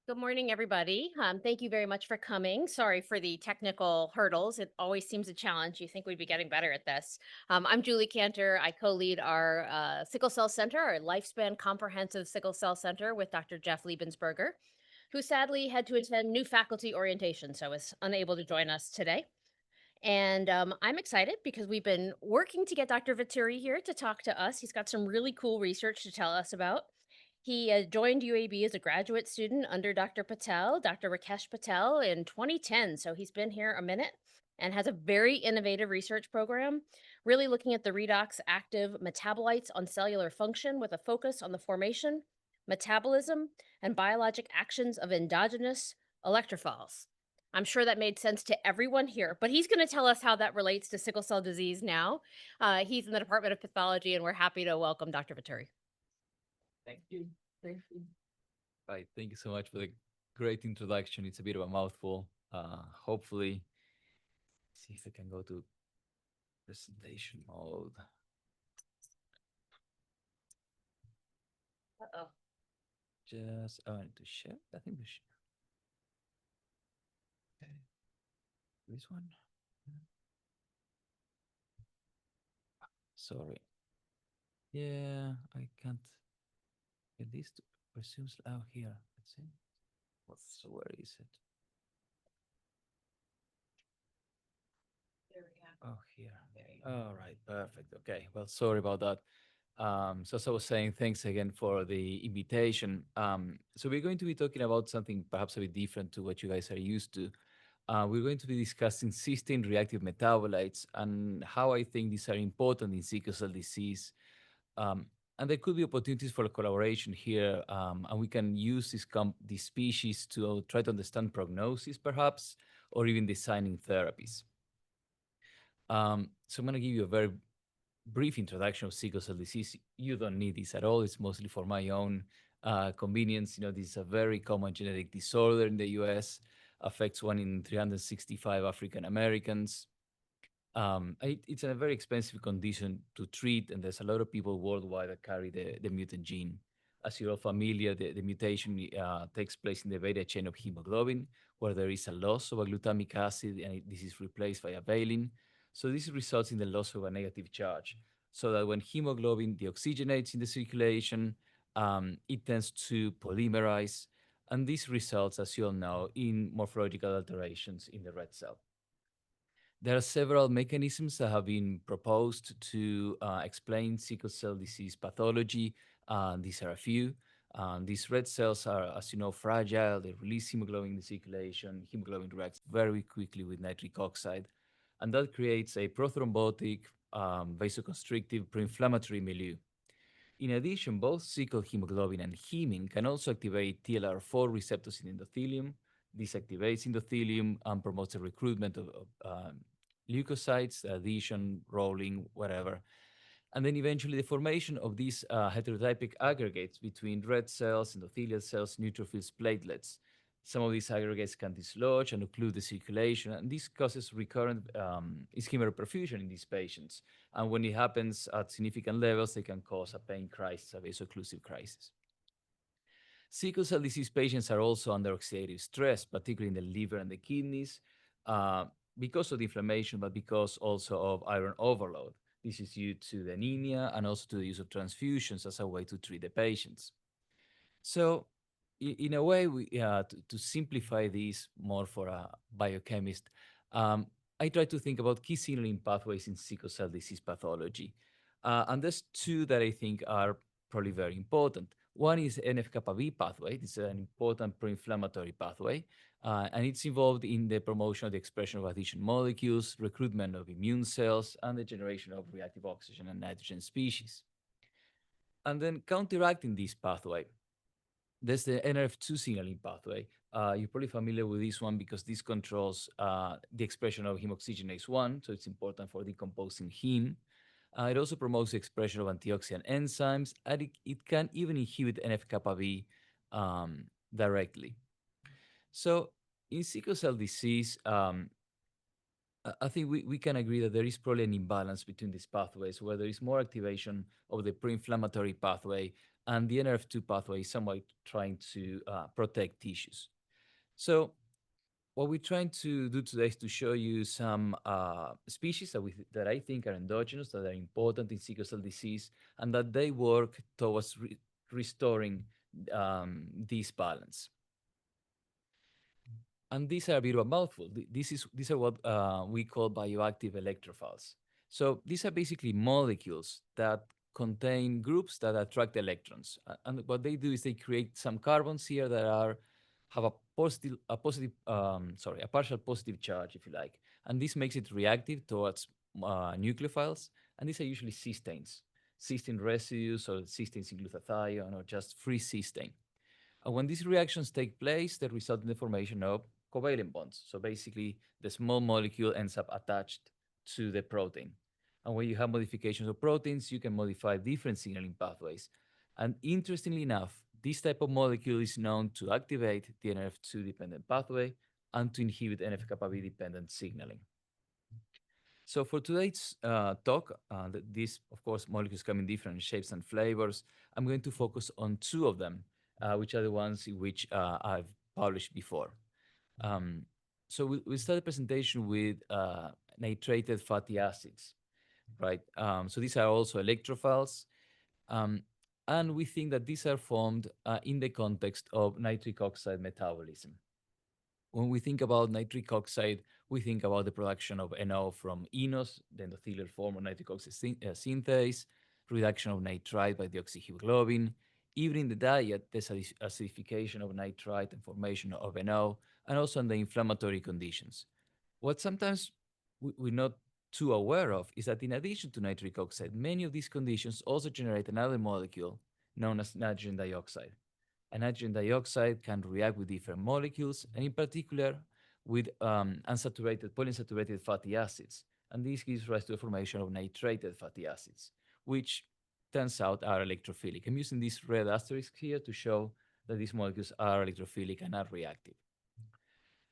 Good morning, everybody. Thank you very much for coming. Sorry for the technical hurdles. It always seems a challenge. You think we'd be getting better at this. I'm Julie Cantor. I co lead our Sickle Cell Center, our Lifespan Comprehensive Sickle Cell Center with Dr. Jeff Liebensberger, who sadly had to attend new faculty orientation, so is unable to join us today. And I'm excited because we've been working to get Dr. Vituri here to talk to us. He's got some really cool research to tell us about. He joined UAB as a graduate student under Dr. Patel, Dr. Rakesh Patel, in 2010. So he's been here a minute and has a very innovative research program, really looking at the redox active metabolites on cellular function with a focus on the formation, metabolism, and biologic actions of endogenous electrophiles. I'm sure that made sense to everyone here, but he's going to tell us how that relates to sickle cell disease now. He's in the Department of Pathology, and we're happy to welcome Dr. Vituri. Thank you. Thank you. Right. Thank you so much for the great introduction. It's a bit of a mouthful. Hopefully, see if I can go to presentation mode. Uh-oh. Just, I need to share. I think we share. Okay. This one. Sorry. Yeah, I can't get this to resume. Oh, here. Let's see. Where is it? There we go. Oh, here. All right, perfect. Okay. Well, sorry about that. So as I was saying, thanks again for the invitation. So we're going to be talking about something perhaps a bit different to what you guys are used to. We're going to be discussing cysteine reactive metabolites and how I think these are important in sickle cell disease. Um, and there could be opportunities for collaboration here, and we can use these species to try to understand prognosis, perhaps, or even designing therapies. So I'm going to give you a very brief introduction of sickle cell disease. You don't need this at all. It's mostly for my own convenience. This is a very common genetic disorder in the US, affects 1 in 365 African Americans. It's a very expensive condition to treat, and there's a lot of people worldwide that carry the mutant gene. As you're all familiar, the mutation takes place in the beta chain of hemoglobin, where there is a loss of a glutamic acid, and this is replaced by a valine. So this results in the loss of a negative charge, so that when hemoglobin deoxygenates in the circulation, it tends to polymerize, and this results, as you all know, in morphological alterations in the red cell. There are several mechanisms that have been proposed to explain sickle cell disease pathology. These are a few. These red cells are, as you know, fragile. They release hemoglobin in the circulation. Hemoglobin reacts very quickly with nitric oxide, and that creates a prothrombotic, vasoconstrictive, pro-inflammatory milieu. In addition, both sickle hemoglobin and hemin can also activate TLR4 receptors in endothelium. This activates endothelium and promotes the recruitment of leukocytes, adhesion, rolling, whatever. And then eventually the formation of these heterotypic aggregates between red cells, endothelial cells, neutrophils, platelets. Some of these aggregates can dislodge and occlude the circulation, and this causes recurrent ischemic perfusion in these patients. And when it happens at significant levels, they can cause a pain crisis, a vaso-occlusive crisis. Sickle cell disease patients are also under oxidative stress, particularly in the liver and the kidneys, uh, because of the inflammation, but because also of iron overload. This is due to the anemia and also to the use of transfusions as a way to treat the patients. So, in a way, to simplify this more for a biochemist, I try to think about key signaling pathways in sickle cell disease pathology. And there's two that I think are probably very important. One is NF-kappa B pathway. This is an important pro-inflammatory pathway, and it's involved in the promotion of the expression of adhesion molecules, recruitment of immune cells, and the generation of reactive oxygen and nitrogen species. And then counteracting this pathway, there's the NRF2 signaling pathway. You're probably familiar with this one because this controls the expression of hemoxygenase 1, so it's important for decomposing heme. It also promotes the expression of antioxidant enzymes, and it can even inhibit NF-kappa B directly. So in sickle cell disease, I think we can agree that there is probably an imbalance between these pathways, where there is more activation of the pro-inflammatory pathway and the NRF2 pathway is somewhat trying to protect tissues. So what we're trying to do today is to show you some species that I think are endogenous, that are important in sickle cell disease, and that they work towards restoring this balance. And these are a bit of a mouthful. These are what we call bioactive electrophiles. So these are basically molecules that contain groups that attract electrons. And what they do is they create some carbons here that have a partial positive charge, if you like. And this makes it reactive towards nucleophiles. And these are usually cysteines, cysteine residues or cysteines in glutathione or just free cysteine. And when these reactions take place, they result in the formation of covalent bonds. So basically, the small molecule ends up attached to the protein. And when you have modifications of proteins, you can modify different signaling pathways. And interestingly enough, this type of molecule is known to activate the NRF2 dependent pathway and to inhibit NF-kappa B dependent signaling. So for today's talk, these, of course, molecules come in different shapes and flavors. I'm going to focus on two of them, which are the ones in which I've published before. So we'll start the presentation with nitrated fatty acids, right? So these are also electrophiles. And we think that these are formed in the context of nitric oxide metabolism. When we think about nitric oxide, we think about the production of NO from enos, the endothelial form of nitric oxide synthase, reduction of nitrite by deoxyhemoglobin. Even in the diet, there's acidification of nitrite and formation of NO, and also in the inflammatory conditions. What sometimes we're not too aware of is that in addition to nitric oxide, many of these conditions also generate another molecule known as nitrogen dioxide. And nitrogen dioxide can react with different molecules, and in particular with polyunsaturated fatty acids. And this gives rise to the formation of nitrated fatty acids, which turns out are electrophilic. I'm using this red asterisk here to show that these molecules are electrophilic and are reactive.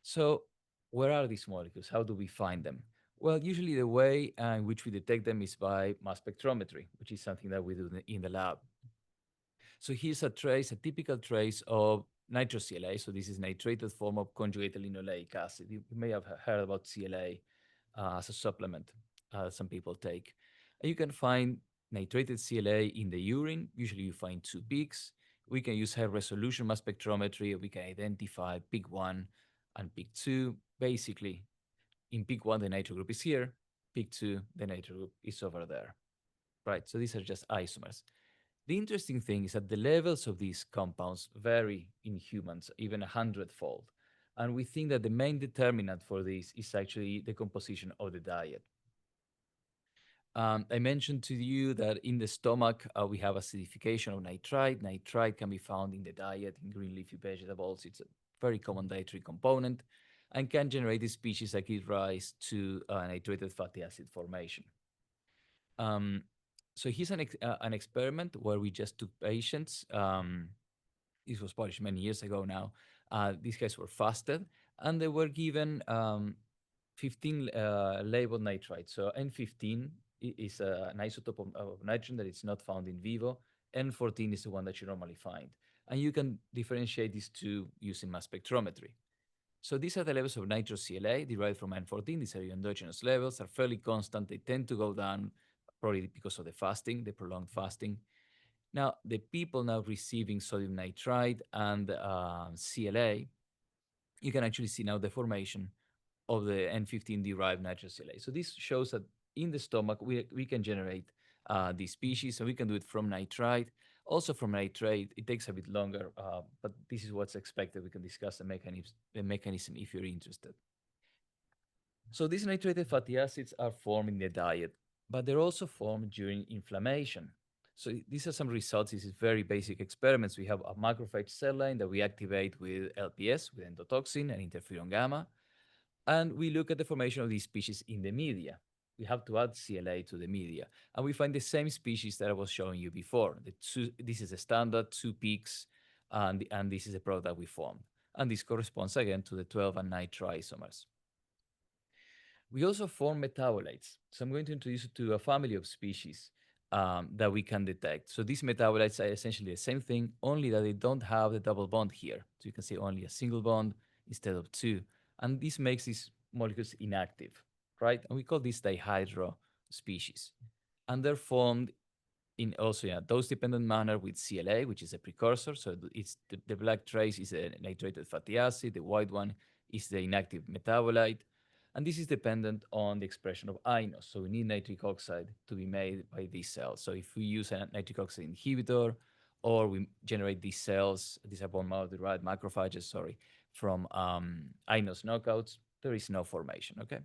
So where are these molecules? How do we find them? Well, usually the way in which we detect them is by mass spectrometry, which is something that we do in the lab. So here's a typical trace of nitro-CLA. So this is nitrated form of conjugated linoleic acid. You may have heard about CLA as a supplement some people take. And you can find nitrated CLA in the urine. Usually you find two peaks. We can use high resolution mass spectrometry. We can identify peak 1 and peak 2. Basically, in peak 1, the nitro group is here. Peak 2, the nitro group is over there. Right, so these are just isomers. The interesting thing is that the levels of these compounds vary in humans, even 100-fold. And we think that the main determinant for this is actually the composition of the diet. I mentioned to you that in the stomach, we have acidification of nitrite. Nitrite can be found in the diet, in green leafy vegetables. It's a very common dietary component and can generate a species that give rise to nitrated fatty acid formation. So here's an experiment where we just took patients. This was published many years ago now. These guys were fasted, and they were given 15 labeled nitrite. So N15 is an isotope of nitrogen that is not found in vivo. N14 is the one that you normally find. And you can differentiate these two using mass spectrometry. So these are the levels of nitro-CLA derived from N14. These are endogenous levels, are fairly constant. They tend to go down probably because of the fasting, the prolonged fasting. Now, the people now receiving sodium nitrite and CLA, you can actually see now the formation of the N15-derived nitro-CLA. So this shows that in the stomach, we can generate these species, and we can do it from nitrite. Also from nitrate, it takes a bit longer, but this is what's expected. We can discuss the mechanism if you're interested. So these nitrated fatty acids are formed in the diet, but they're also formed during inflammation. So these are some results. This is very basic experiments. We have a macrophage cell line that we activate with LPS, with endotoxin and interferon gamma. And we look at the formation of these species in the media. We have to add CLA to the media. And we find the same species that I was showing you before. This is a standard, two peaks, and this is a product that we formed. And this corresponds again to the 12 and nitro isomers. We also form metabolites. So I'm going to introduce you to a family of species. that we can detect. So these metabolites are essentially the same thing, only that they don't have the double bond here. So you can see only a single bond instead of two. And this makes these molecules inactive, right? And we call this dihydro species. And they're formed in also in a dose-dependent manner with CLA, which is a precursor. So it's the black trace is a nitrated fatty acid. The white one is the inactive metabolite. And this is dependent on the expression of inos. So we need nitric oxide to be made by these cells. So if we use a nitric oxide inhibitor, or we generate these cells, these are bone marrow-derived macrophages, sorry, from inos knockouts, there is no formation, okay?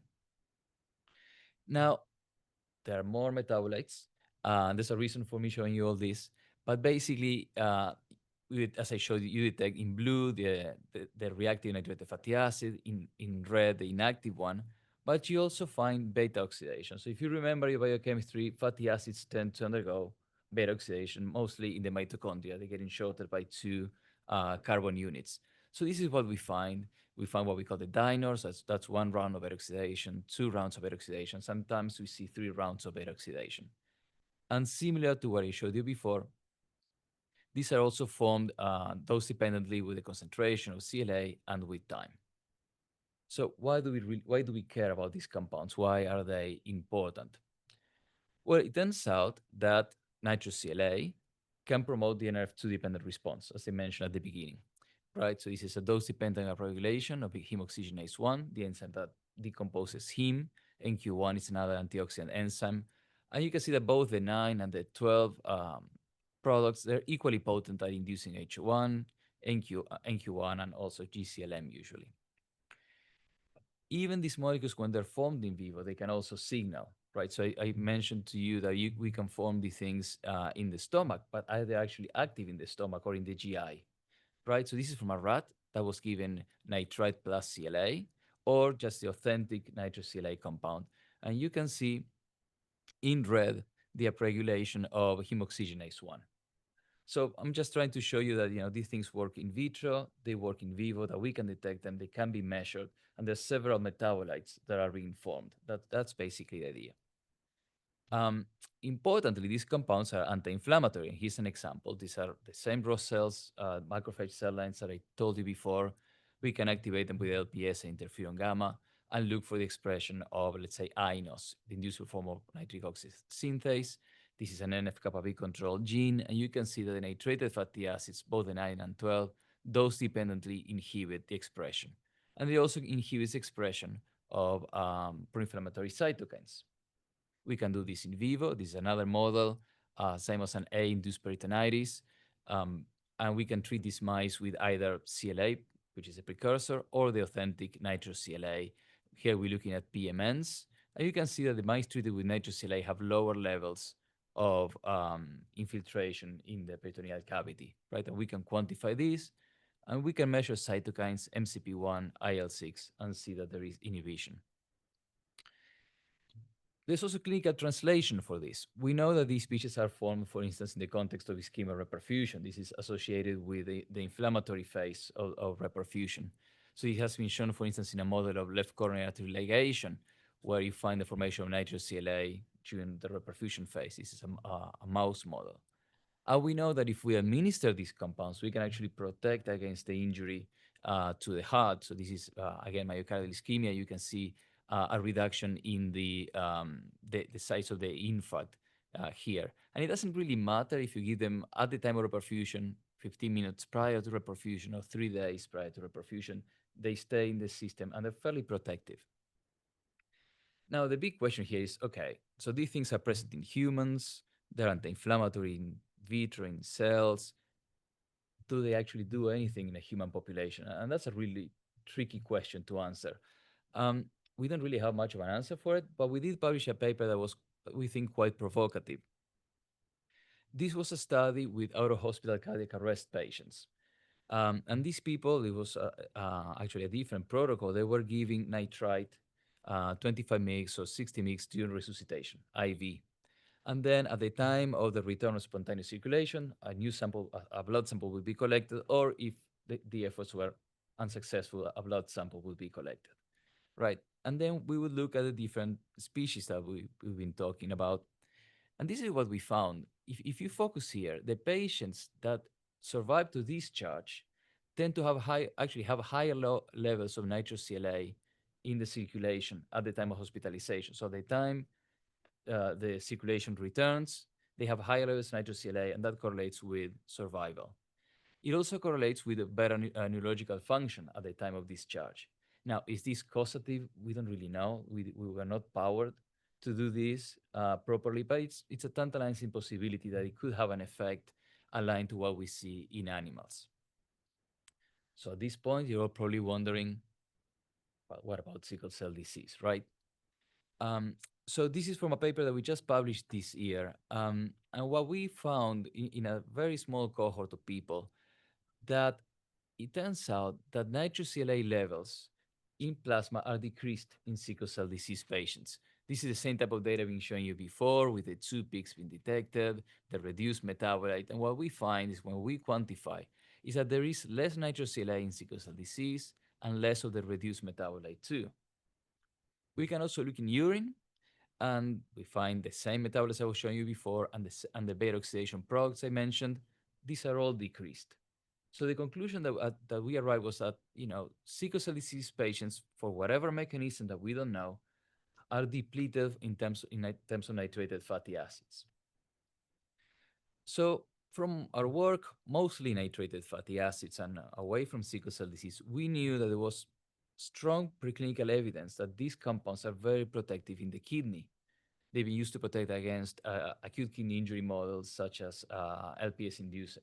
Now, there are more metabolites. There's a reason for me showing you all this. But basically, as I showed you, you detect in blue the reactive nitrated fatty acid, in red the inactive one, but you also find beta oxidation. So if you remember your biochemistry, fatty acids tend to undergo beta oxidation, mostly in the mitochondria. They're getting shorted by two carbon units. So this is what we find. We find what we call the dinors. That's one round of beta oxidation, two rounds of beta oxidation. Sometimes we see three rounds of beta oxidation. And similar to what I showed you before, these are also formed dose dependently with the concentration of CLA and with time. So why do we care about these compounds? Why are they important? Well, it turns out that nitrous CLA can promote the NRF2 dependent response, as I mentioned at the beginning, right? So this is a dose-dependent upregulation of heme oxygenase 1, the enzyme that decomposes heme. NQ1 is another antioxidant enzyme. And you can see that both the 9 and the 12 products, they're equally potent at inducing H1, NQ1, and also GCLM usually. Even these molecules, when they're formed in vivo, they can also signal, right? So I mentioned to you that we can form these things in the stomach, but are they actually active in the stomach or in the GI, right? So this is from a rat that was given nitrite plus CLA or just the authentic nitrous CLA compound. And you can see in red the upregulation of hemoxygenase 1. So I'm just trying to show you that these things work in vitro, they work in vivo, that we can detect them, they can be measured, and there's several metabolites that are being formed. That's basically the idea. Importantly, these compounds are anti-inflammatory. Here's an example. These are the same raw cells, macrophage cell lines that I told you before. We can activate them with LPS and interferon gamma and look for the expression of, let's say, inos, the inducible form of nitric oxide synthase. This is an NF-kappa B control gene, and you can see that the nitrated fatty acids, both the 9 and 12, dose dependently inhibit the expression. And they also inhibit the expression of pro-inflammatory cytokines. We can do this in vivo. This is another model, Zymosan A-induced peritonitis. And we can treat these mice with either CLA, which is a precursor, or the authentic nitrous CLA. Here we're looking at PMNs. And you can see that the mice treated with nitrous CLA have lower levels of infiltration in the peritoneal cavity, right? And we can quantify this, and we can measure cytokines, MCP1, IL-6, and see that there is inhibition. There's also clinical translation for this. We know that these species are formed, for instance, in the context of ischemic reperfusion. This is associated with the inflammatory phase of reperfusion. So it has been shown, for instance, in a model of left coronary artery ligation, where you find the formation of nitrous CLA during the reperfusion phase. This is a mouse model. And we know that if we administer these compounds, we can actually protect against the injury to the heart. So this is, again, myocardial ischemia. You can see a reduction in the size of the infarct here. And it doesn't really matter if you give them at the time of reperfusion, 15 minutes prior to reperfusion or 3 days prior to reperfusion, they stay in the system and they're fairly protective. Now, the big question here is, okay, so these things are present in humans, they're anti-inflammatory in vitro, in cells. Do they actually do anything in a human population? And that's a really tricky question to answer. We don't really have much of an answer for it, but we did publish a paper that was, we think, quite provocative. This was a study with out-of-hospital cardiac arrest patients. And these people, it was actually a different protocol. They were giving nitrite, 25 mg or 60 mg during resuscitation, IV. And then at the time of the return of spontaneous circulation, a new sample, a blood sample would be collected, or if the efforts were unsuccessful, a blood sample would be collected, right? And then we would look at the different species that we've been talking about. And this is what we found. If you focus here, the patients that survive to discharge tend to have actually have higher levels of nitrous CLA in the circulation at the time of hospitalization. So the time the circulation returns, they have higher levels of nitrous CLA, and that correlates with survival. It also correlates with a better neurological function at the time of discharge. Now, is this causative? We don't really know. We were not powered to do this properly, but it's a tantalizing possibility that it could have an effect aligned to what we see in animals. So at this point, you're all probably wondering, well, what about sickle cell disease, right? Um, so this is from a paper that we just published this year. And what we found in a very small cohort of people, that it turns out that nitrous CLA levels in plasma are decreased in sickle cell disease patients. This is the same type of data being shown you before, with the two peaks being detected, the reduced metabolite. And what we find is, when we quantify, is that there is less nitrous CLA in sickle cell disease and less of the reduced metabolite too. We can also look in urine, and we find the same metabolites I was showing you before, and the beta oxidation products I mentioned. These are all decreased. So the conclusion that we arrived was that, sickle cell disease patients, for whatever mechanism that we don't know, are depleted in terms of nitrated fatty acids. So from our work, mostly nitrated fatty acids and away from sickle cell disease, we knew that there was strong preclinical evidence that these compounds are very protective in the kidney. They've been used to protect against acute kidney injury models such as LPS-induced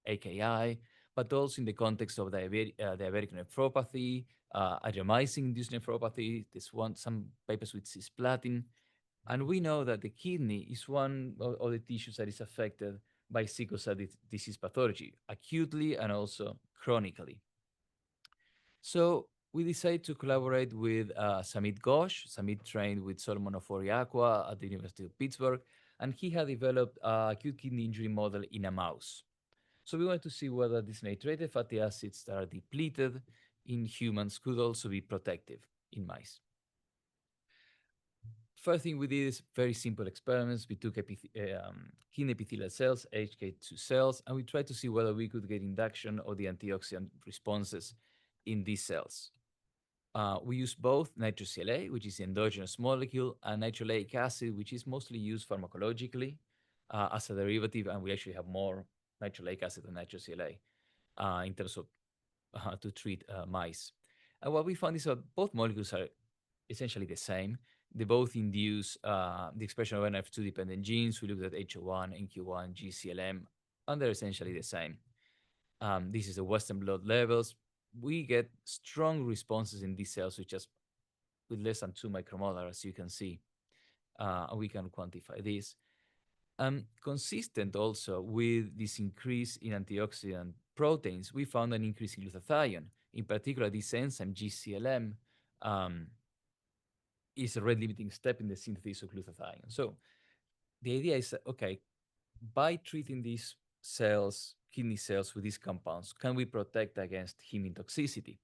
AKI, but also in the context of diabetic nephropathy, adriamycin-induced nephropathy. There's some papers with cisplatin. And we know that the kidney is one of the tissues that is affected by sickle cell disease pathology, acutely and also chronically. So we decided to collaborate with Samit Ghosh. Samit trained with Solomon Ofori-Aqua at the University of Pittsburgh, and he had developed a acute kidney injury model in a mouse. So we wanted to see whether these nitrated fatty acids that are depleted in humans could also be protective in mice. First thing we did is very simple experiments. We took kidney epithelial cells, HK2 cells, and we tried to see whether we could get induction of the antioxidant responses in these cells. We use both nitrous CLA, which is the endogenous molecule, and nitroleic acid, which is mostly used pharmacologically as a derivative, and we actually have more nitroleic acid than nitrous CLA in terms of to treat mice. And what we found is that both molecules are essentially the same. They both induce the expression of NRF2 dependent genes. We looked at HO1, NQ1, GCLM, and they're essentially the same. This is the Western blot levels. We get strong responses in these cells with less than 2 micromolar, as you can see. We can quantify this. Consistent also with this increase in antioxidant proteins, we found an increase in glutathione. In particular, this enzyme GCLM is a rate limiting step in the synthesis of glutathione. So the idea is that, okay, by treating these cells, kidney cells, with these compounds, can we protect against heme toxicity?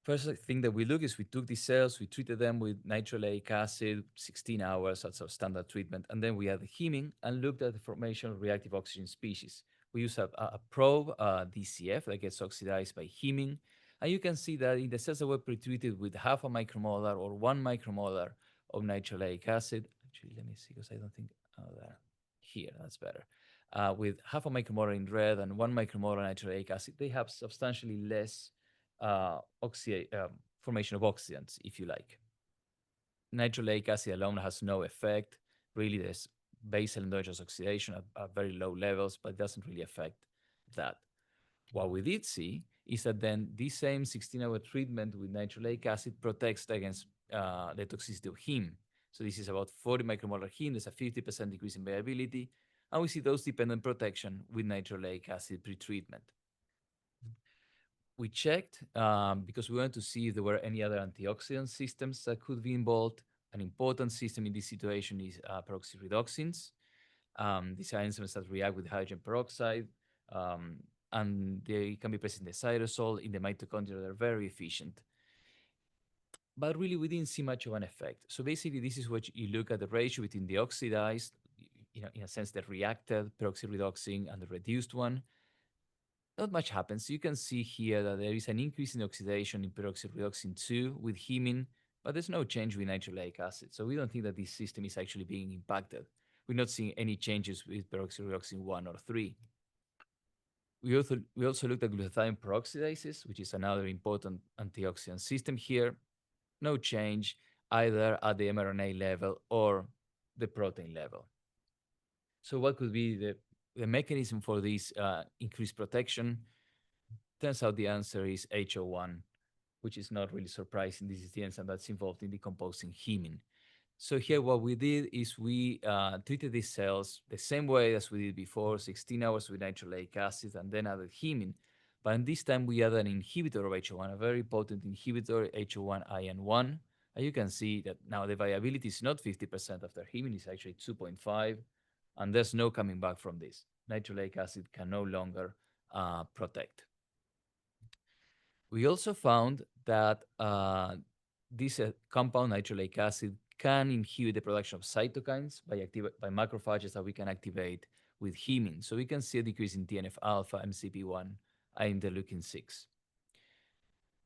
First thing that we look is we took these cells, we treated them with nitroleic acid, 16 hours, that's our standard treatment, and then we added heming and looked at the formation of reactive oxygen species. We use a probe, DCF, that gets oxidized by heming, and you can see that in the cells that were pretreated with half a micromolar or 1 micromolar of nitroleic acid, actually, let me see, because I don't think, there, here, that's better. With half a micromolar in red and 1 micromolar nitroleic acid, they have substantially less formation of oxidants, if you like. Nitroleic acid alone has no effect. Really, there's basal endogenous oxidation at very low levels, but it doesn't really affect that. What we did see is that then this same 16-hour treatment with nitroleic acid protects against the toxicity of heme. So this is about 40 micromolar heme. There's a 50% decrease in viability. And we see dose-dependent protection with nitroleic acid pretreatment. We checked because we wanted to see if there were any other antioxidant systems that could be involved. An important system in this situation is peroxyredoxins. These are enzymes that react with hydrogen peroxide, and they can be present in the cytosol, in the mitochondria. They're very efficient. but really we didn't see much of an effect. So basically, this is what you look at the ratio between the oxidized, in a sense, the reacted peroxyredoxine and the reduced one. Not much happens. You can see here that there is an increase in oxidation in peroxyredoxin 2 with hemine, but there's no change with nitroleic acid. So we don't think that this system is actually being impacted. We're not seeing any changes with peroxyredoxin 1 or 3. We also looked at glutathione peroxidases, which is another important antioxidant system here. No change either at the mRNA level or the protein level. So what could be the mechanism for this increased protection? Turns out the answer is HO1, which is not really surprising. This is the enzyme that's involved in decomposing hemine. So here what we did is we treated these cells the same way as we did before, 16 hours with nitroleic acid and then added hemine. But in this time we added an inhibitor of HO1, a very potent inhibitor, HO1-IN1. And you can see that now the viability is not 50% after hemine, it's actually 2.5. And there's no coming back from this. Nitroleic acid can no longer protect. We also found that this compound, nitroleic acid, can inhibit the production of cytokines by macrophages that we can activate with hemine. So we can see a decrease in TNF alpha, MCP1, and interleukin 6.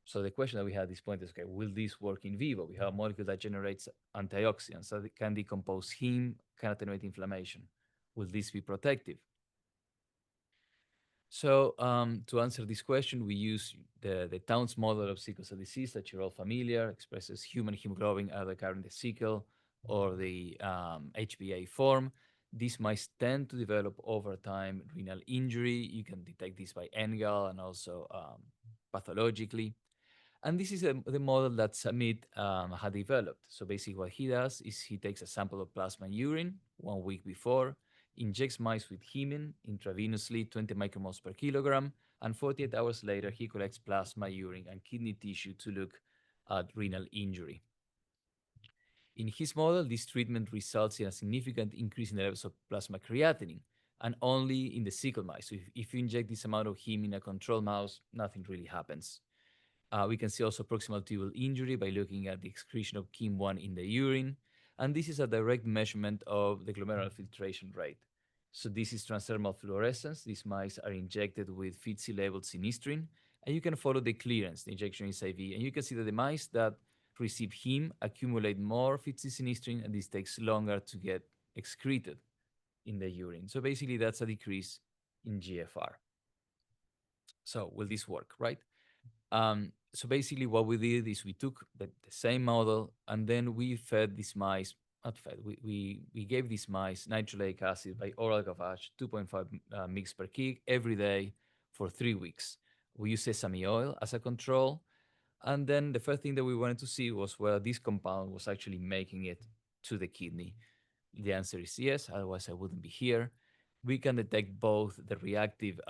So the question that we had at this point is, okay, will this work in vivo? We have a molecule that generates antioxidants that can decompose heme, can attenuate inflammation. Will this be protective? So to answer this question, we use the Towns model of sickle cell disease that you're all familiar, expresses human hemoglobin either carrying the sickle or the HbA form. These mice tend to develop over time renal injury. You can detect this by NGAL and also pathologically. And this is the model that Samit had developed. So basically what he does is he takes a sample of plasma and urine 1 week before, injects mice with hemine intravenously, 20 micromoles per kilogram, and 48 hours later, he collects plasma, urine, and kidney tissue to look at renal injury. In his model, this treatment results in a significant increase in the levels of plasma creatinine, and only in the sickle mice. So if you inject this amount of heme in a control mouse, nothing really happens. We can see also proximal tubule injury by looking at the excretion of KIM1 in the urine. And this is a direct measurement of the glomerular filtration rate. So this is transdermal fluorescence. These mice are injected with FITC labeled sinisterine. And you can follow the clearance. The injection is IV. And you can see that the mice that receive heme accumulate more FITC sinisterine, and this takes longer to get excreted in the urine. So basically, that's a decrease in GFR. So will this work, right? So basically what we did is we took the same model and then we fed these mice, not fed, we gave these mice nitroleic acid by oral gavage, 2.5 mg per kg every day for 3 weeks. We used sesame oil as a control. And then the first thing that we wanted to see was whether this compound was actually making it to the kidney. The answer is yes, otherwise I wouldn't be here. We can detect both the reactive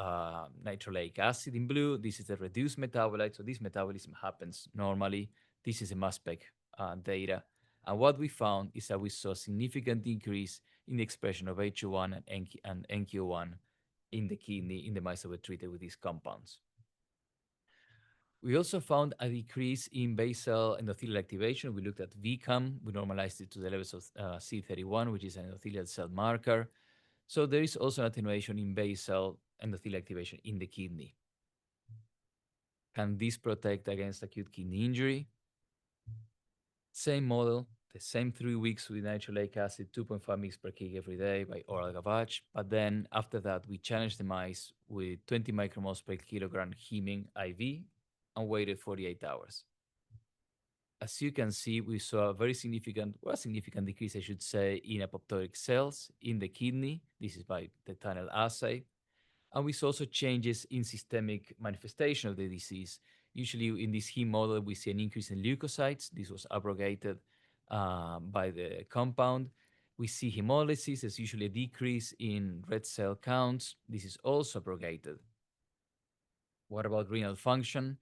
nitroleic acid in blue. This is the reduced metabolite. So this metabolism happens normally. This is the mass spec data. And what we found is that we saw a significant increase in the expression of HO1 and NQ1 in the kidney in the mice that were treated with these compounds. We also found a decrease in basal endothelial activation. We looked at VCAM. We normalized it to the levels of C31, which is an endothelial cell marker. So there is also an attenuation in basal endothelial activation in the kidney. Can this protect against acute kidney injury? Same model, the same 3 weeks with nitroleic acid, 2.5 mg per kg every day by oral gavage. But then after that, we challenged the mice with 20 micromoles per kilogram hemine IV and waited 48 hours. As you can see, we saw a very significant decrease, I should say, in apoptotic cells in the kidney. This is by the tunnel assay. And we saw also changes in systemic manifestation of the disease. Usually in this heme model, we see an increase in leukocytes. This was abrogated by the compound. We see hemolysis. There's usually a decrease in red cell counts. This is also abrogated. What about renal function?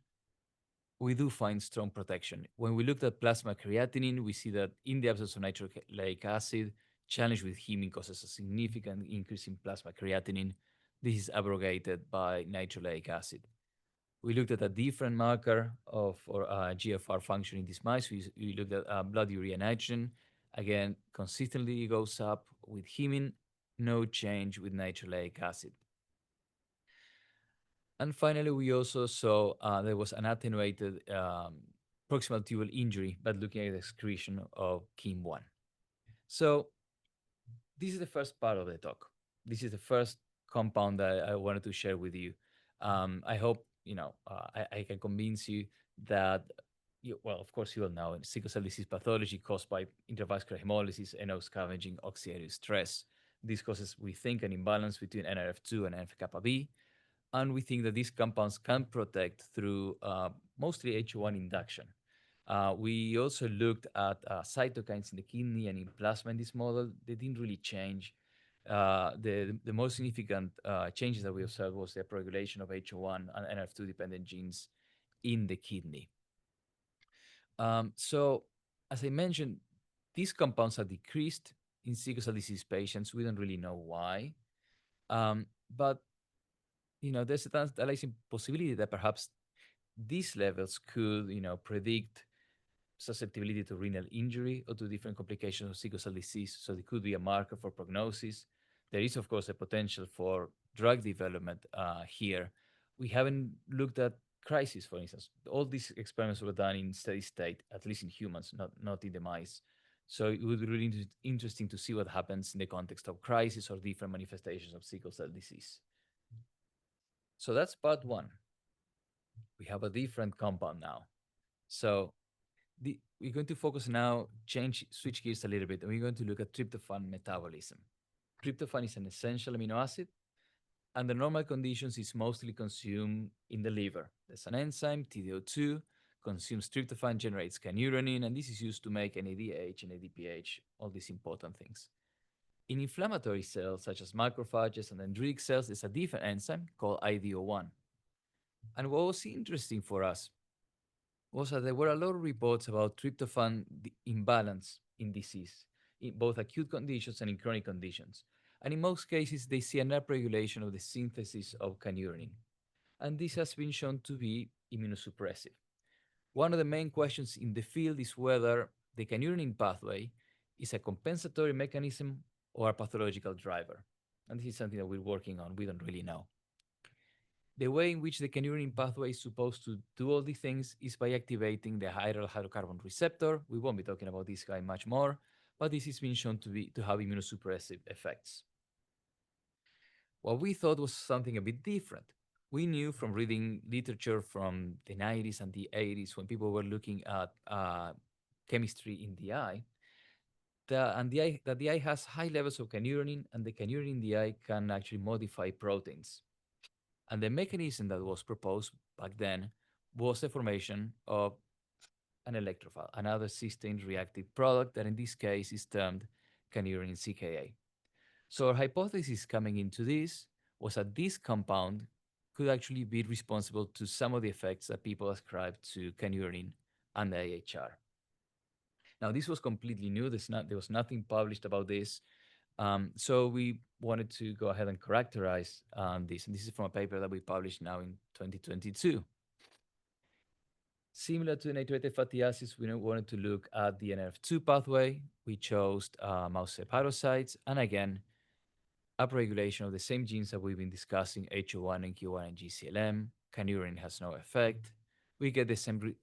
We do find strong protection. When we looked at plasma creatinine, we see that in the absence of nitroleic acid, challenge with hemine causes a significant increase in plasma creatinine. This is abrogated by nitroleic acid. We looked at a different marker of or GFR function in these mice. We looked at blood urea nitrogen. Again, consistently goes up with hemine, no change with nitroleic acid. And finally, we also saw there was an attenuated proximal tubal injury, but looking at the excretion of KIM1. So this is the first part of the talk. This is the first compound that I wanted to share with you. I hope I can convince you that well, of course, you all know sickle cell disease pathology caused by intravascular hemolysis, NO scavenging, oxidative stress. This causes, we think, an imbalance between NRF2 and NF-kappa B, and we think that these compounds can protect through mostly H1 induction. We also looked at cytokines in the kidney and in plasma in this model. They didn't really change. The most significant changes that we observed was the upregulation of H1 and NRF2 dependent genes in the kidney. So, as I mentioned, these compounds are decreased in sickle cell disease patients. We don't really know why, but there's a tantalizing possibility that perhaps these levels could, predict susceptibility to renal injury or to different complications of sickle cell disease. So it could be a marker for prognosis. There is, of course, a potential for drug development here. We haven't looked at crisis, for instance. All these experiments were done in steady state, at least in humans, not in the mice. So it would be really interesting to see what happens in the context of crisis or different manifestations of sickle cell disease. So that's part one. We have a different compound now. So we're going to focus now, switch gears a little bit, and we're going to look at tryptophan metabolism. Tryptophan is an essential amino acid. Under normal conditions, it's mostly consumed in the liver. There's an enzyme, TDO2, consumes tryptophan, generates kynurenine, and this is used to make NADH and ADPH, all these important things. In inflammatory cells, such as macrophages and dendritic cells, there's a different enzyme called IDO1. And what was interesting for us was that there were a lot of reports about tryptophan imbalance in disease, in both acute conditions and in chronic conditions. And in most cases, they see an upregulation of the synthesis of kynurenine. And this has been shown to be immunosuppressive. One of the main questions in the field is whether the kynurenine pathway is a compensatory mechanism or a pathological driver. And this is something that we're working on. We don't really know. The way in which the kynurenine pathway is supposed to do all these things is by activating the chiral hydrocarbon receptor. We won't be talking about this guy much more, but this has been shown to have immunosuppressive effects. What we thought was something a bit different. We knew from reading literature from the 90s and the 80s when people were looking at chemistry in the eye, that the eye has high levels of kynurenine, and the kynurenine in the eye can actually modify proteins. And the mechanism that was proposed back then was the formation of an electrophile, another cysteine reactive product that in this case is termed kynurenine CKA. So our hypothesis coming into this was that this compound could actually be responsible to some of the effects that people ascribe to kynurenine and AHR. Now, this was completely new. There was nothing published about this. So we wanted to go ahead and characterize this. And this is from a paper that we published now in 2022. Similar to natriuretic fatty acids, we wanted to look at the NRF2 pathway. We chose mouse hepatocytes, and again, upregulation of the same genes that we've been discussing, HO1, NQ1, and GCLM. Kynurenine has no effect. We get the same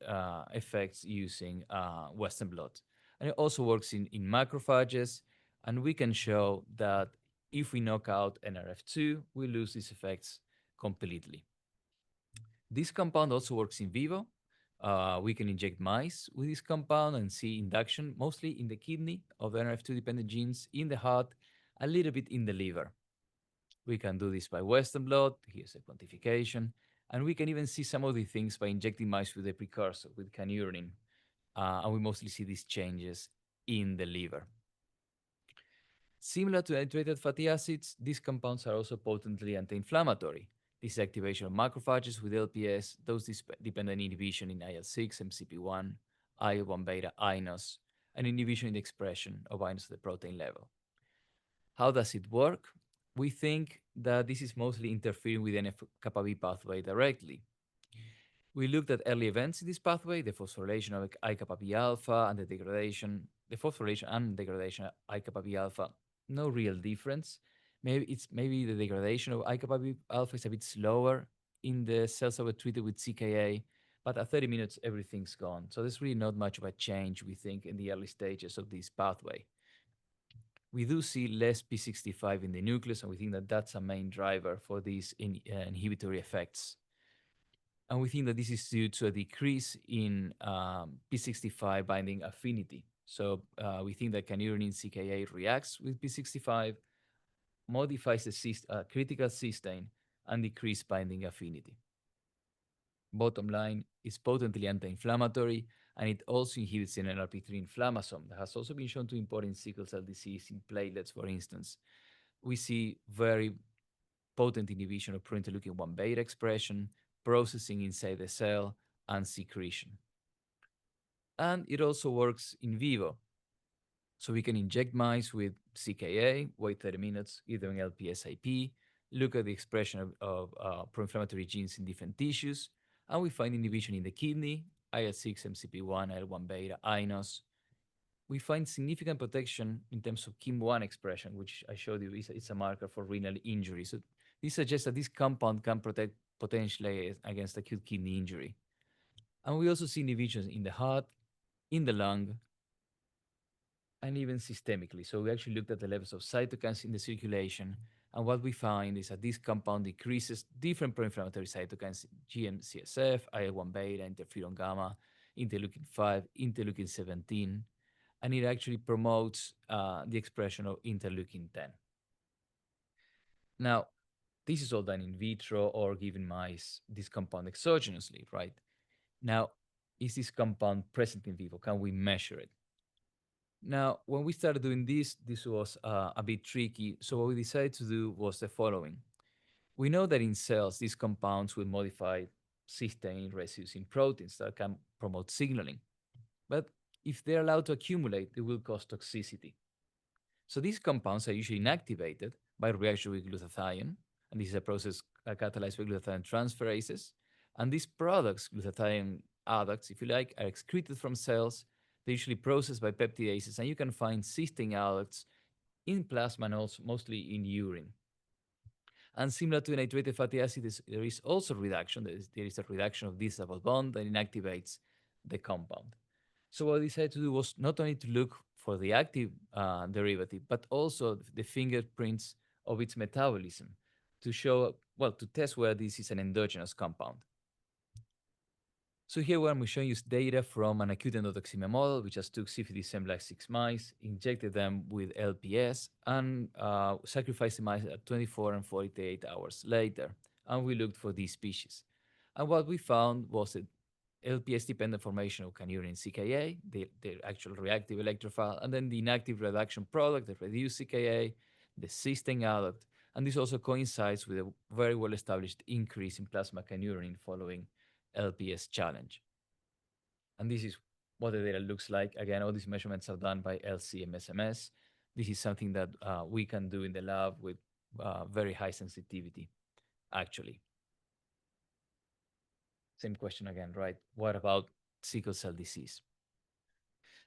effects using Western blot. And it also works in macrophages, and we can show that if we knock out NRF2, we lose these effects completely. This compound also works in vivo. We can inject mice with this compound and see induction, mostly in the kidney of the NRF2 dependent genes, in the heart, a little bit in the liver. We can do this by Western blot. Here's a quantification. And we can even see some of the things by injecting mice with a precursor, with kynurenine. And we mostly see these changes in the liver. Similar to natriuretic fatty acids, these compounds are also potently anti-inflammatory. This is activation of macrophages with LPS, dose-dependent inhibition in IL-6, MCP1, IL-1 beta, INOS, and inhibition in the expression of INOS at the protein level. How does it work? We think that this is mostly interfering with the NF-kappa B pathway directly. We looked at early events in this pathway, the phosphorylation of IKB alpha and the phosphorylation and degradation of IKB alpha. No real difference. Maybe the degradation of IKB alpha is a bit slower in the cells that were treated with CKA, but at 30 minutes everything's gone. So there's really not much of a change, we think, in the early stages of this pathway. We do see less P65 in the nucleus, and we think that that's a main driver for these inhibitory effects. And we think that this is due to a decrease in P65 binding affinity. So we think that canurinin CKA reacts with P65, modifies the critical cysteine, and decrease binding affinity. Bottom line, it's potently anti-inflammatory, and it also inhibits an NLRP3 inflammasome that has also been shown to be important in sickle cell disease in platelets, for instance. We see very potent inhibition of prointerleukin 1 beta expression, processing inside the cell, and secretion. And it also works in vivo. So we can inject mice with CKA, wait 30 minutes, either in LPSIP, look at the expression of pro-inflammatory genes in different tissues, and we find inhibition in the kidney, IL-6, MCP1, IL-1 beta, INOS. We find significant protection in terms of KIM1 expression, which I showed you is a marker for renal injury. So this suggests that this compound can protect potentially against acute kidney injury. And we also see inhibitions in the heart, in the lung, and even systemically. So we actually looked at the levels of cytokines in the circulation. And what we find is that this compound decreases different pro-inflammatory cytokines, GM-CSF, IL-1 beta, interferon gamma, interleukin 5, interleukin 17, and it actually promotes the expression of interleukin 10. Now, this is all done in vitro or given mice this compound exogenously, right? Now, is this compound present in vivo? Can we measure it? Now, when we started doing this was a bit tricky. So what we decided to do was the following. We know that in cells, these compounds will modify cysteine residues in proteins that can promote signaling. But if they're allowed to accumulate, they will cause toxicity. So these compounds are usually inactivated by reaction with glutathione, and this is a process catalyzed by glutathione transferases. And these products, glutathione adducts, if you like, are excreted from cells. They're usually processed by peptidases, and you can find cysteine adducts in plasma and also mostly in urine. And similar to nitrated fatty acids, there is also reduction. There is a reduction of this double bond that inactivates the compound. So what we decided to do was not only to look for the active derivative, but also the fingerprints of its metabolism to show, well, to test whether this is an endogenous compound. So here what I'm showing you is data from an acute endotoxemia model. We just took CFD-SEM-like 6 mice, injected them with LPS, and sacrificed the mice at 24 and 48 hours later. And we looked for these species. And what we found was that LPS-dependent formation of canurinin CKA, the actual reactive electrophile, and then the inactive reduction product, the reduced CKA, the cysteine adduct, and this also coincides with a very well-established increase in plasma canurinin following LPS challenge. And this is what the data looks like. Again, all these measurements are done by LC-MS. This is something that we can do in the lab with very high sensitivity, actually. Same question again, right? What about sickle cell disease?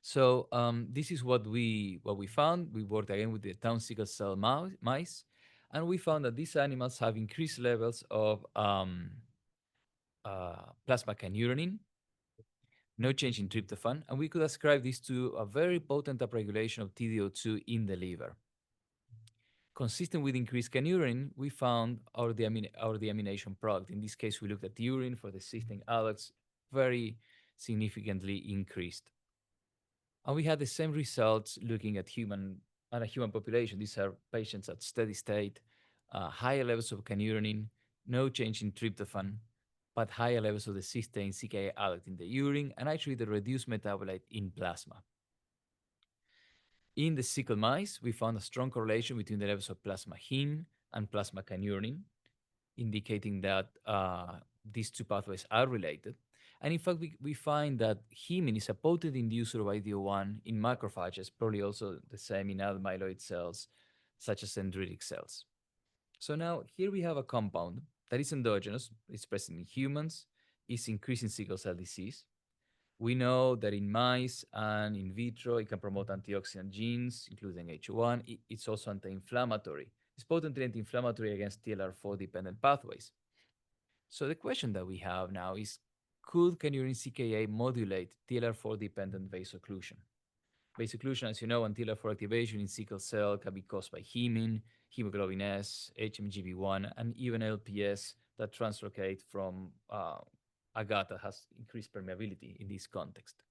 So this is what we found. We worked again with the town sickle cell mice, and we found that these animals have increased levels of plasma canurinin, no change in tryptophan, and we could ascribe this to a very potent upregulation of TDO2 in the liver. Consistent with increased canurinin, we found our deamination product. In this case, we looked at urine for the cysteine adducts, very significantly increased. And we had the same results looking at a human population. These are patients at steady state, higher levels of canurinin, no change in tryptophan, but higher levels of the cysteine CKA adduct in the urine, and actually the reduced metabolite in plasma. In the sickle mice, we found a strong correlation between the levels of plasma heme and plasma canurinin, indicating that these two pathways are related. And in fact, we find that heme is a potent inducer of IDO1 in macrophages, probably also the same in other myeloid cells, such as dendritic cells. So now here we have a compound that is endogenous, it's present in humans, is increasing sickle cell disease. We know that in mice and in vitro, it can promote antioxidant genes, including H1. It's also anti-inflammatory. It's potently anti-inflammatory against TLR4-dependent pathways. So the question that we have now is, could canurine CKA modulate TLR4-dependent vaso-occlusion? Vaso-occlusion, as you know, and TLR4 activation in sickle cell can be caused by hemin, hemoglobin S, HMGB1, and even LPS that translocate from a gut that has increased permeability in this context.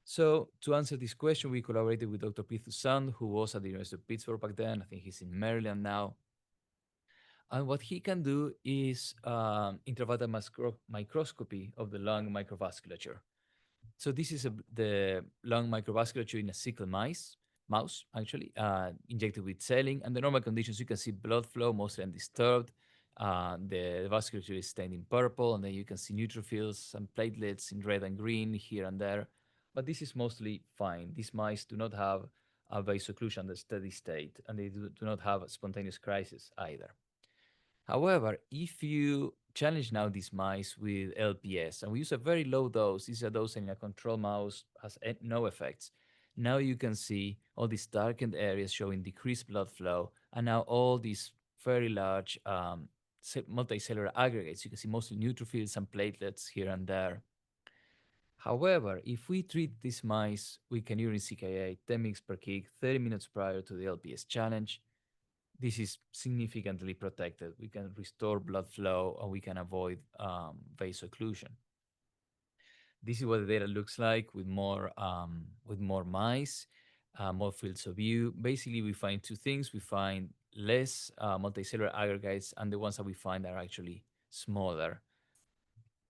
So to answer this question, we collaborated with Dr. Prithu Sand, who was at the University of Pittsburgh back then. I think he's in Maryland now. And what he can do is intravascular microscopy of the lung microvasculature. So this is the lung microvasculature in a sickle mouse, actually, injected with saline. Under normal conditions, you can see blood flow mostly undisturbed. The vasculature is stained in purple, and then you can see neutrophils and platelets in red and green here and there. But this is mostly fine. These mice do not have a vaso-occlusion at steady state, and they do not have a spontaneous crisis either. However, if you challenge now these mice with LPS, and we use a very low dose, this is a dose in a control mouse, has no effects. Now you can see all these darkened areas showing decreased blood flow, and now all these very large multicellular aggregates. You can see mostly neutrophils and platelets here and there. However, if we treat these mice with canurine CKA 10 mg per kg 30 minutes prior to the LPS challenge, this is significantly protected. We can restore blood flow and we can avoid vaso-occlusion. This is what the data looks like with more mice, more fields of view. Basically, we find two things. We find less multicellular aggregates, and the ones that we find are actually smaller,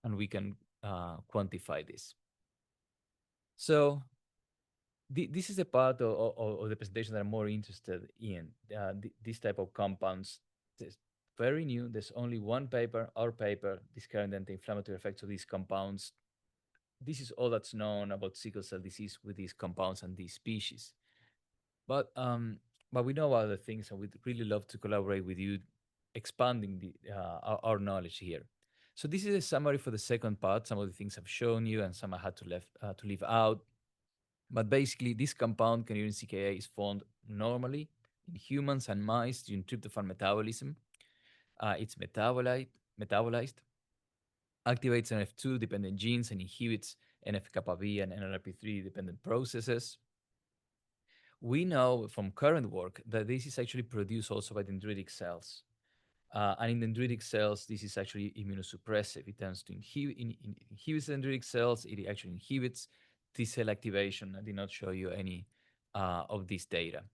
and we can quantify this. So this is a part of the presentation that I'm more interested in. This type of compounds. It's very new. There's only one paper, our paper, describing the anti-inflammatory effects of these compounds. This is all that's known about sickle cell disease with these compounds and these species. But we know other things, and we'd really love to collaborate with you, expanding our knowledge here. So this is a summary for the second part. Some of the things I've shown you, and some I had to leave out. But basically, this compound, canurine CKA, is formed normally in humans and mice during tryptophan metabolism. It's metabolized, activates NF2-dependent genes, and inhibits NF-kappa B and NLRP3-dependent processes. We know from current work that this is actually produced also by dendritic cells. And in dendritic cells, this is actually immunosuppressive. It tends to inhibits dendritic cells. It actually inhibits T-cell activation. I did not show you any of this data.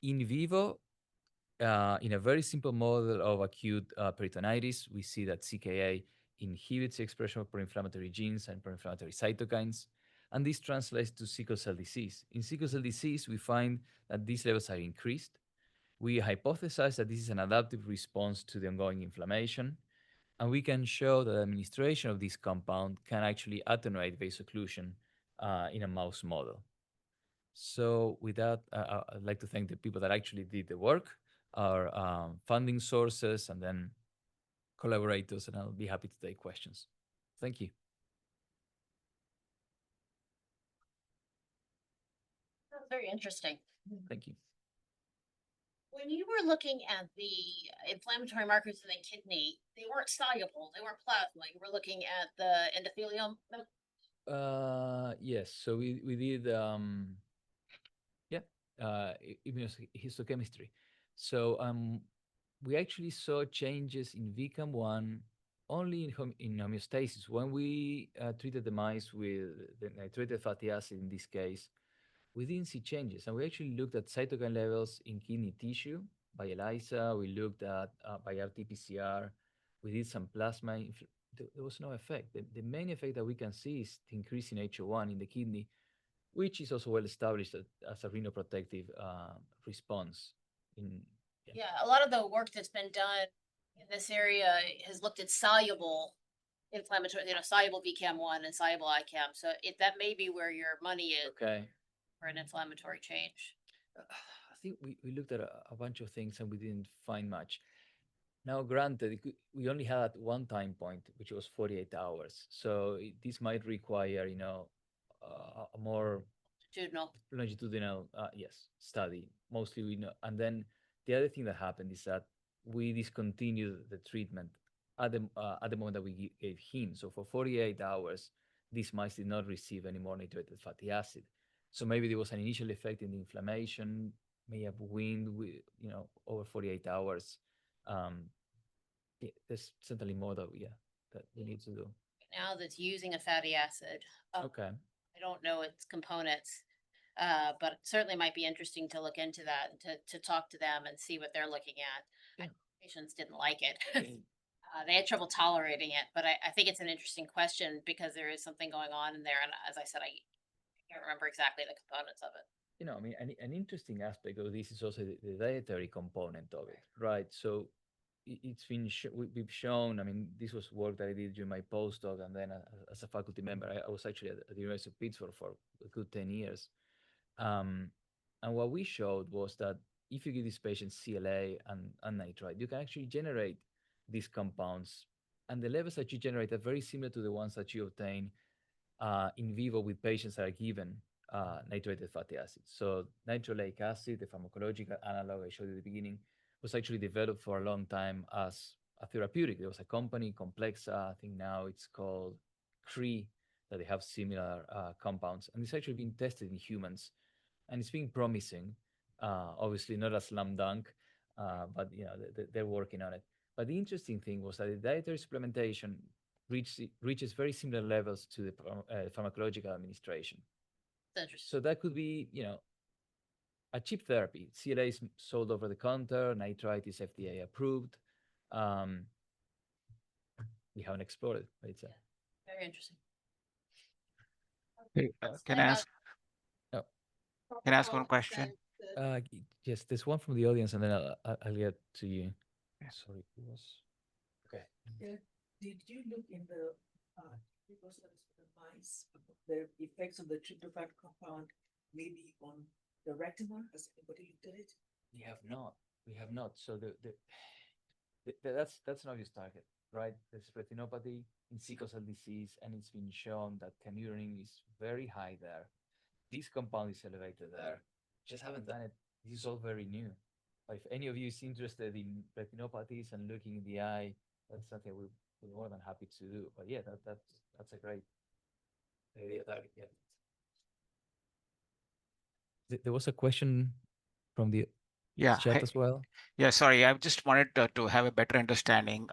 In vivo, in a very simple model of acute peritonitis, we see that CKA inhibits the expression of pro-inflammatory genes and pro-inflammatory cytokines, and this translates to sickle cell disease. In sickle cell disease, we find that these levels are increased. We hypothesize that this is an adaptive response to the ongoing inflammation, and we can show that administration of this compound can actually attenuate vaso-occlusion in a mouse model. So with that, I'd like to thank the people that actually did the work, our funding sources, and then collaborators, and I'll be happy to take questions. Thank you. That's very interesting. Thank you. When you were looking at the inflammatory markers in the kidney, they weren't soluble, they weren't plasma. You were looking at the endothelium. Yes. So we did immunohistochemistry. So we actually saw changes in VCAM1 only in homeostasis. When we treated the mice with the nitrated fatty acid in this case, we didn't see changes. And we actually looked at cytokine levels in kidney tissue by ELISA. We looked at by RT-PCR. We did some plasma. There was no effect. The main effect that we can see is the increase in HO1 in the kidney, which is also well established as a renoprotective response. Yeah, a lot of the work that's been done in this area has looked at soluble inflammatory, soluble VCAM1 and soluble ICAM. So that may be where your money is. Okay. For an inflammatory change. I think we looked at a bunch of things and we didn't find much. Now, granted, we only had one time point, which was 48 hours. So this might require, a more Longitudinal. longitudinal, yes, study. Mostly we know. And then the other thing that happened is that we discontinued the treatment at the moment that we gave him. So for 48 hours, these mice did not receive any more nitrated fatty acid. So maybe there was an initial effect in the inflammation, may have waned, over 48 hours. Um, yeah, there's certainly more that we need to do. Now that's using a fatty acid. Okay. I don't know its components, but it certainly might be interesting to look into that and to talk to them and see what they're looking at. Yeah. Patients didn't like it. They had trouble tolerating it, but I think it's an interesting question because there is something going on in there. And as I said, I can't remember exactly the components of it. I mean, an interesting aspect of this is also the dietary component of it, right? So it's been we've shown. I mean, this was work that I did during my postdoc, and then as a faculty member, I was actually at the University of Pittsburgh for a good 10 years. Um, and what we showed was that if you give these patients CLA and nitrite, you can actually generate these compounds, and the levels that you generate are very similar to the ones that you obtain in vivo with patients that are given nitrated fatty acids. So nitroleic acid, the pharmacological analog I showed you at the beginning, was actually developed for a long time as a therapeutic. There was a company, Complexa, I think now it's called Cree, that they have similar compounds, and it's actually been tested in humans, and it's been promising. Obviously, not a slam dunk, but they're working on it. But the interesting thing was that the dietary supplementation reaches very similar levels to the pharmacological administration. It's interesting. So that could be, a cheap therapy. CLA is sold over the counter. Nitrite is FDA approved. We haven't explored it, but it's Very interesting. Hey, oh, can I ask one question? yes. There's one from the audience, and then I'll get to you. Yeah. Sorry, it was okay. Did you look in the mice, the effects of the tryptophan compound, maybe on the retina? Has anybody looked at it? We have not. We have not. So that's an obvious target, right? There's retinopathy in sickle cell disease, and it's been shown that kynurenine is very high there. This compound is elevated there. Just haven't done it. This is all very new. If any of you is interested in retinopathies and looking in the eye, that's something we're more than happy to do. But yeah, that's a great area target. Yeah. There was a question from the Yeah. chat as well. Yeah, sorry, I just wanted to have a better understanding.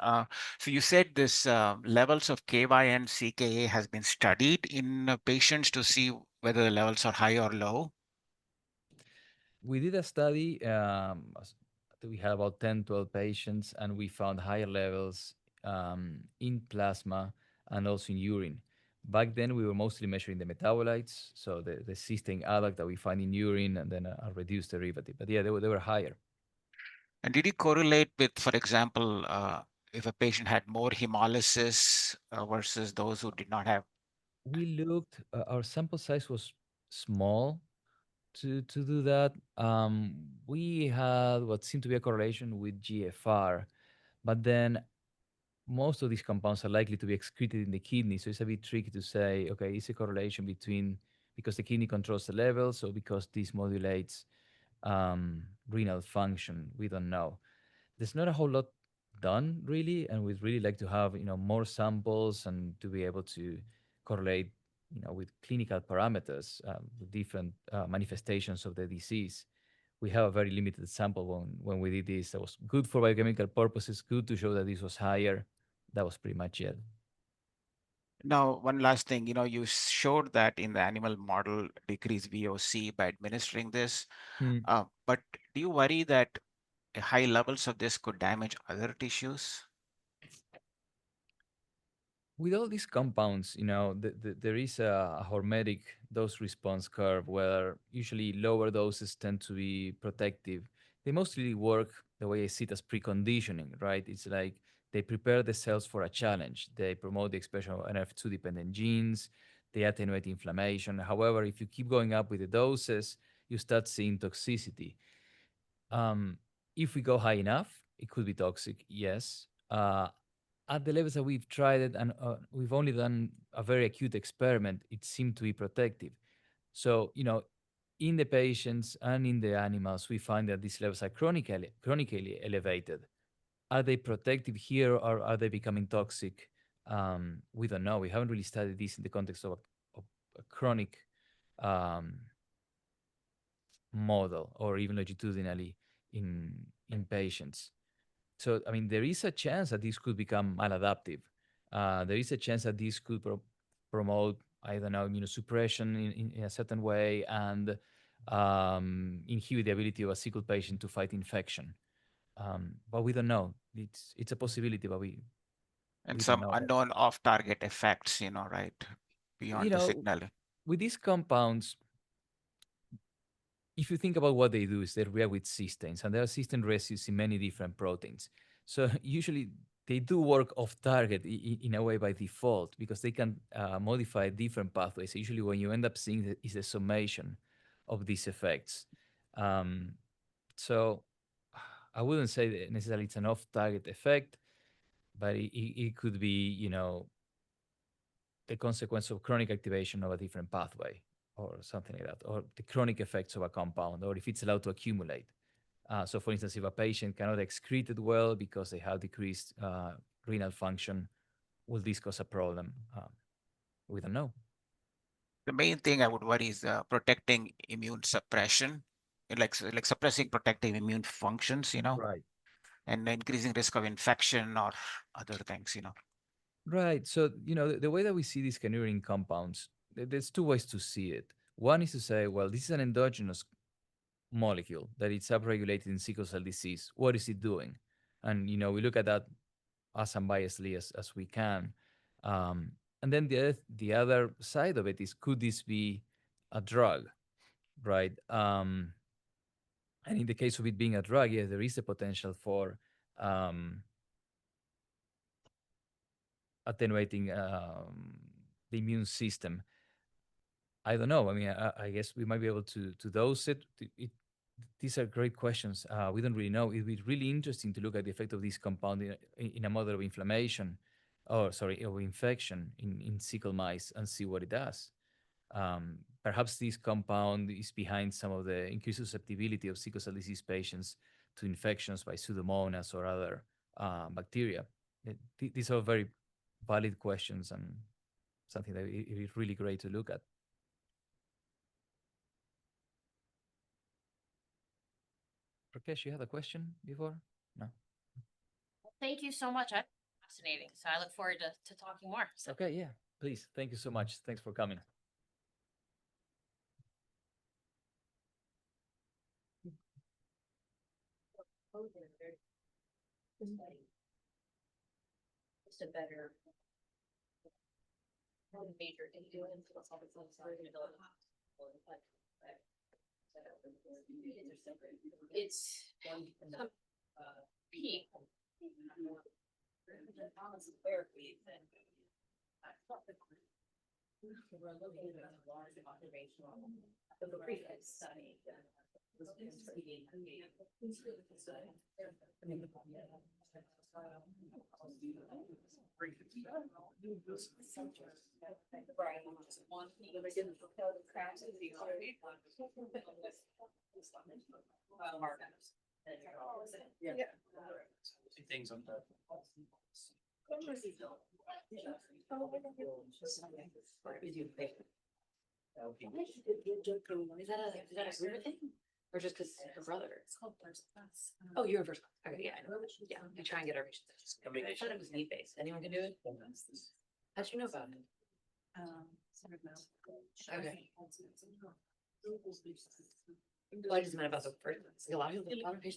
So you said this levels of KY and CKA has been studied in patients to see whether the levels are high or low. We did a study. We had about 10, 12 patients, and we found higher levels in plasma and also in urine. Back then, we were mostly measuring the metabolites, so the cysteine adduct that we find in urine, and then a reduced derivative. But yeah, they were higher. And did you correlate with, for example, if a patient had more hemolysis versus those who did not have? We looked. Our sample size was small to do that. We had what seemed to be a correlation with GFR, but then most of these compounds are likely to be excreted in the kidney. So it's a bit tricky to say, okay, is a correlation between because the kidney controls the levels or because this modulates renal function? We don't know. There's not a whole lot done really, and we'd really like to have more samples and to be able to correlate with clinical parameters with different manifestations of the disease. We have a very limited sample when we did this. That was good for biochemical purposes, good to show that this was higher. That was pretty much it. Now, one last thing, you showed that in the animal model decrease VOC by administering this, but do you worry that high levels of this could damage other tissues? With all these compounds, there is a hormetic dose response curve where usually lower doses tend to be protective. They mostly work the way I see it as preconditioning, right? It's like they prepare the cells for a challenge. They promote the expression of NRF2 dependent genes. They attenuate inflammation. However, if you keep going up with the doses, you start seeing toxicity. If we go high enough, it could be toxic, yes. At the levels that we've tried it, and we've only done a very acute experiment, it seemed to be protective. So, in the patients and in the animals, we find that these levels are chronically elevated. Are they protective here, or are they becoming toxic? We don't know. We haven't really studied this in the context of a chronic um, model, or even longitudinally in patients. So, I mean, there is a chance that this could become maladaptive. There is a chance that this could promote, I don't know, immunosuppression in a certain way, and inhibit the ability of a sickle patient to fight infection. But we don't know. It's a possibility, but we And don't some know. unknown off-target effects, right, You beyond the know, signal. with these compounds, if you think about what they do, is they react with cysteines, and there are cysteine residues in many different proteins. So usually they do work off target in a way by default, because they can modify different pathways. Usually what you end up seeing is a summation of these effects. So I wouldn't say that necessarily it's an off target effect, but it could be, the consequence of chronic activation of a different pathway, or something like that, or the chronic effects of a compound, or if it's allowed to accumulate. So, for instance, if a patient cannot excrete it well because they have decreased renal function, will this cause a problem? We don't know. The main thing I would worry is protecting immune suppression, like suppressing protective immune functions, Right. and increasing risk of infection or other things. Right. So, the way that we see these carnitine compounds, there's two ways to see it. One is to say, well, this is an endogenous molecule that it's upregulated in sickle cell disease. What is it doing? And, we look at that as unbiasedly as we can. And then the other side of it is, could this be a drug, right? And in the case of it being a drug, yes, there is a potential for attenuating the immune system. I don't know. I mean, I guess we might be able to dose it. These are great questions. We don't really know. It'd be really interesting to look at the effect of this compound in a model of inflammation, or sorry, of infection in sickle mice, and see what it does. Perhaps this compound is behind some of the increased susceptibility of sickle cell disease patients to infections by Pseudomonas or other bacteria. These are very valid questions, and something that it is really great to look at. Rakesh, you had a question before? No? Thank you so much. Fascinating. So I look forward to talking more. So. Okay, yeah, please. Thank you so much. Thanks for coming. Just a better major influence. It's peak. We're looking at a large observation of the previous study. Two things on that. Is that a weird thing? Or just because her brother? It's called first class. Oh, you're in first class. Okay, yeah, I know. Yeah, I try and get our research. I thought it was need based. Anyone can do it? How'd you know about it? Okay. Well, I just meant about the first. A lot of patients